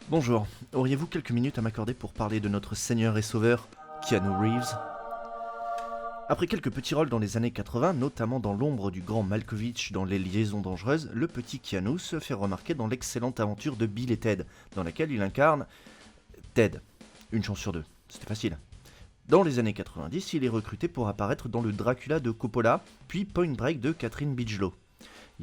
Bonjour, auriez-vous quelques minutes à m'accorder pour parler de notre seigneur et sauveur, Keanu Reeves? Après quelques petits rôles dans les années 80, notamment dans l'ombre du grand Malkovich dans Les Liaisons Dangereuses, le petit Keanu se fait remarquer dans l'excellente aventure de Bill et Ted, dans laquelle il incarne Ted. Une chance sur deux, c'était facile. Dans les années 90, il est recruté pour apparaître dans le Dracula de Coppola, puis Point Break de Catherine Bigelow.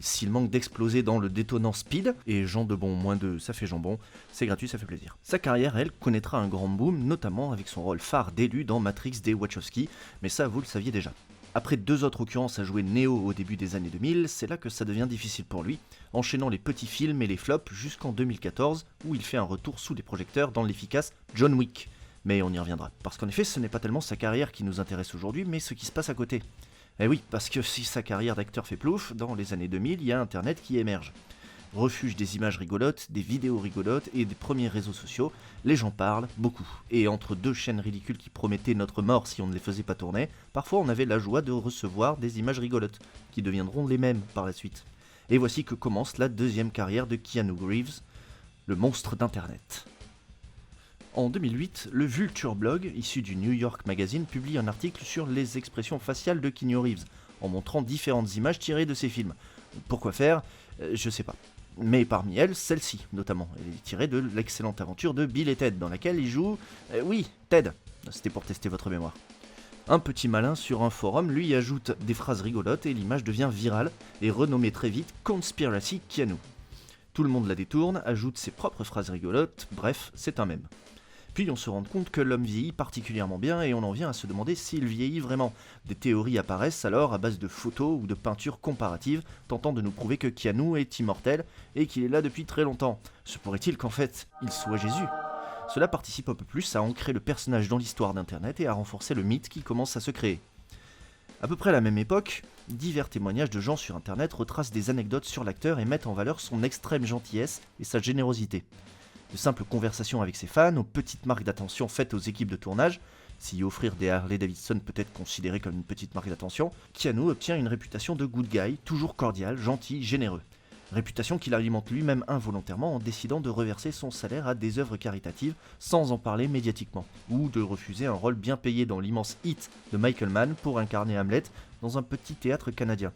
S'il manque d'exploser dans le détonnant Speed, et Jean de Bon moins de ça fait jambon, c'est gratuit, ça fait plaisir. Sa carrière, elle, connaîtra un grand boom, notamment avec son rôle phare d'élu dans Matrix des Wachowski, mais ça vous le saviez déjà. Après deux autres occurrences à jouer Neo au début des années 2000, c'est là que ça devient difficile pour lui, enchaînant les petits films et les flops jusqu'en 2014, où il fait un retour sous les projecteurs dans l'efficace John Wick. Mais on y reviendra, parce qu'en effet ce n'est pas tellement sa carrière qui nous intéresse aujourd'hui, mais ce qui se passe à côté. Eh oui, parce que si sa carrière d'acteur fait plouf, dans les années 2000, il y a Internet qui émerge. Refuge des images rigolotes, des vidéos rigolotes et des premiers réseaux sociaux, les gens parlent beaucoup. Et entre deux chaînes ridicules qui promettaient notre mort si on ne les faisait pas tourner, parfois on avait la joie de recevoir des images rigolotes, qui deviendront les mêmes par la suite. Et voici que commence la deuxième carrière de Keanu Reeves, le monstre d'Internet. En 2008, le Vulture Blog, issu du New York Magazine, publie un article sur les expressions faciales de Keanu Reeves, en montrant différentes images tirées de ses films. Pourquoi faire Je sais pas. Mais parmi elles, celle-ci, notamment. Elle est tirée de l'excellente aventure de Bill et Ted, dans laquelle il joue... oui, Ted. C'était pour tester votre mémoire. Un petit malin sur un forum lui ajoute des phrases rigolotes et l'image devient virale et renommée très vite Conspiracy Keanu. Tout le monde la détourne, ajoute ses propres phrases rigolotes, bref, c'est un mème. Puis on se rend compte que l'homme vieillit particulièrement bien et on en vient à se demander s'il vieillit vraiment. Des théories apparaissent alors à base de photos ou de peintures comparatives tentant de nous prouver que Keanu est immortel et qu'il est là depuis très longtemps. Se pourrait-il qu'en fait, il soit Jésus ? Cela participe un peu plus à ancrer le personnage dans l'histoire d'Internet et à renforcer le mythe qui commence à se créer. À peu près à la même époque, divers témoignages de gens sur Internet retracent des anecdotes sur l'acteur et mettent en valeur son extrême gentillesse et sa générosité. De simples conversations avec ses fans, aux petites marques d'attention faites aux équipes de tournage, si offrir des Harley Davidson peut être considéré comme une petite marque d'attention, Keanu obtient une réputation de good guy, toujours cordial, gentil, généreux. Réputation qu'il alimente lui-même involontairement en décidant de reverser son salaire à des œuvres caritatives sans en parler médiatiquement, ou de refuser un rôle bien payé dans l'immense hit de Michael Mann pour incarner Hamlet dans un petit théâtre canadien.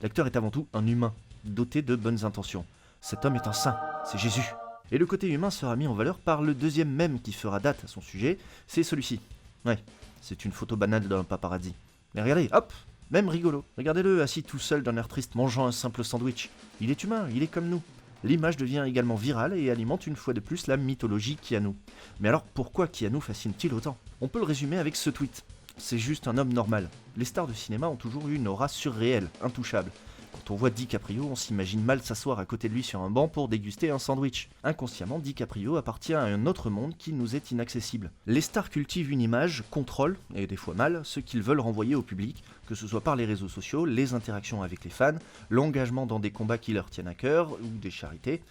L'acteur est avant tout un humain, doté de bonnes intentions. Cet homme est un saint, c'est Jésus. Et le côté humain sera mis en valeur par le deuxième mème qui fera date à son sujet, c'est celui-ci. Ouais, c'est une photo banale d'un paparazzi. Mais regardez, hop, même rigolo. Regardez-le assis tout seul d'un air triste mangeant un simple sandwich. Il est humain, il est comme nous. L'image devient également virale et alimente une fois de plus la mythologie Keanu. Mais alors pourquoi Keanu fascine-t-il autant ? On peut le résumer avec ce tweet. C'est juste un homme normal. Les stars de cinéma ont toujours eu une aura surréelle, intouchable. Quand on voit DiCaprio, on s'imagine mal s'asseoir à côté de lui sur un banc pour déguster un sandwich. Inconsciemment, DiCaprio appartient à un autre monde qui nous est inaccessible. Les stars cultivent une image, contrôlent, et des fois mal, ce qu'ils veulent renvoyer au public, que ce soit par les réseaux sociaux, les interactions avec les fans, l'engagement dans des combats qui leur tiennent à cœur, ou des charités.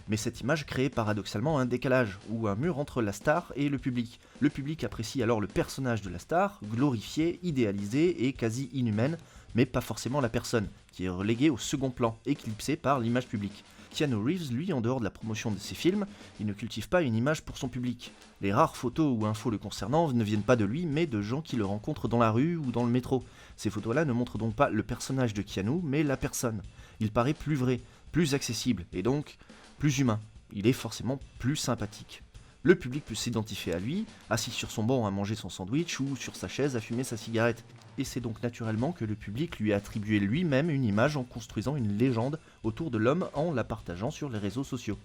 Mais cette image crée paradoxalement un décalage, ou un mur entre la star et le public. Le public apprécie alors le personnage de la star, glorifié, idéalisé et quasi inhumaine, mais pas forcément la personne, qui est reléguée au second plan, éclipsée par l'image publique. Keanu Reeves, lui, en dehors de la promotion de ses films, il ne cultive pas une image pour son public. Les rares photos ou infos le concernant ne viennent pas de lui, mais de gens qui le rencontrent dans la rue ou dans le métro. Ces photos-là ne montrent donc pas le personnage de Keanu, mais la personne. Il paraît plus vrai, plus accessible, et donc plus humain. Il est forcément plus sympathique. Le public peut s'identifier à lui, assis sur son banc à manger son sandwich ou sur sa chaise à fumer sa cigarette. Et c'est donc naturellement que le public lui a attribué lui-même une image en construisant une légende autour de l'homme en la partageant sur les réseaux sociaux.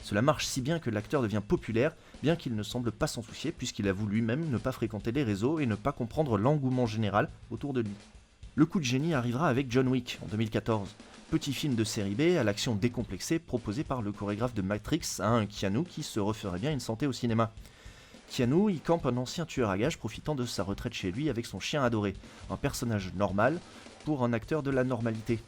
Cela marche si bien que l'acteur devient populaire, bien qu'il ne semble pas s'en soucier puisqu'il avoue lui-même ne pas fréquenter les réseaux et ne pas comprendre l'engouement général autour de lui. Le coup de génie arrivera avec John Wick en 2014. Petit film de série B à l'action décomplexée proposé par le chorégraphe de Matrix à un Keanu qui se referait bien une santé au cinéma. Keanu y campe un ancien tueur à gages profitant de sa retraite chez lui avec son chien adoré, un personnage normal pour un acteur de la normalité.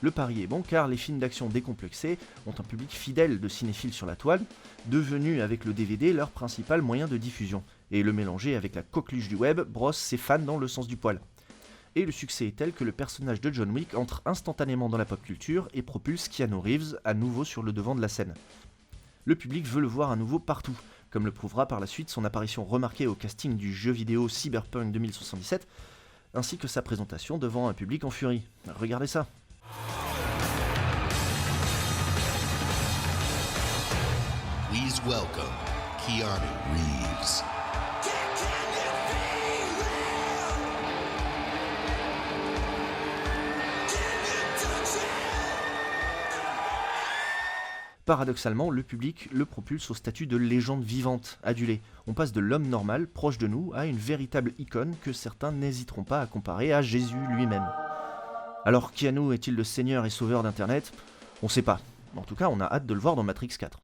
Le pari est bon car les films d'action décomplexés ont un public fidèle de cinéphiles sur la toile, devenu avec le DVD leur principal moyen de diffusion, et le mélanger avec la coqueluche du web brosse ses fans dans le sens du poil. Et le succès est tel que le personnage de John Wick entre instantanément dans la pop culture et propulse Keanu Reeves à nouveau sur le devant de la scène. le public veut le voir à nouveau partout, comme le prouvera par la suite son apparition remarquée au casting du jeu vidéo Cyberpunk 2077, ainsi que sa présentation devant un public en furie. Regardez ça. Please welcome Keanu Reeves. Paradoxalement, le public le propulse au statut de légende vivante, adulée. On passe de l'homme normal, proche de nous, à une véritable icône que certains n'hésiteront pas à comparer à Jésus lui-même. Alors Keanu est-il le seigneur et sauveur d'Internet ? On sait pas. En tout cas, on a hâte de le voir dans Matrix 4.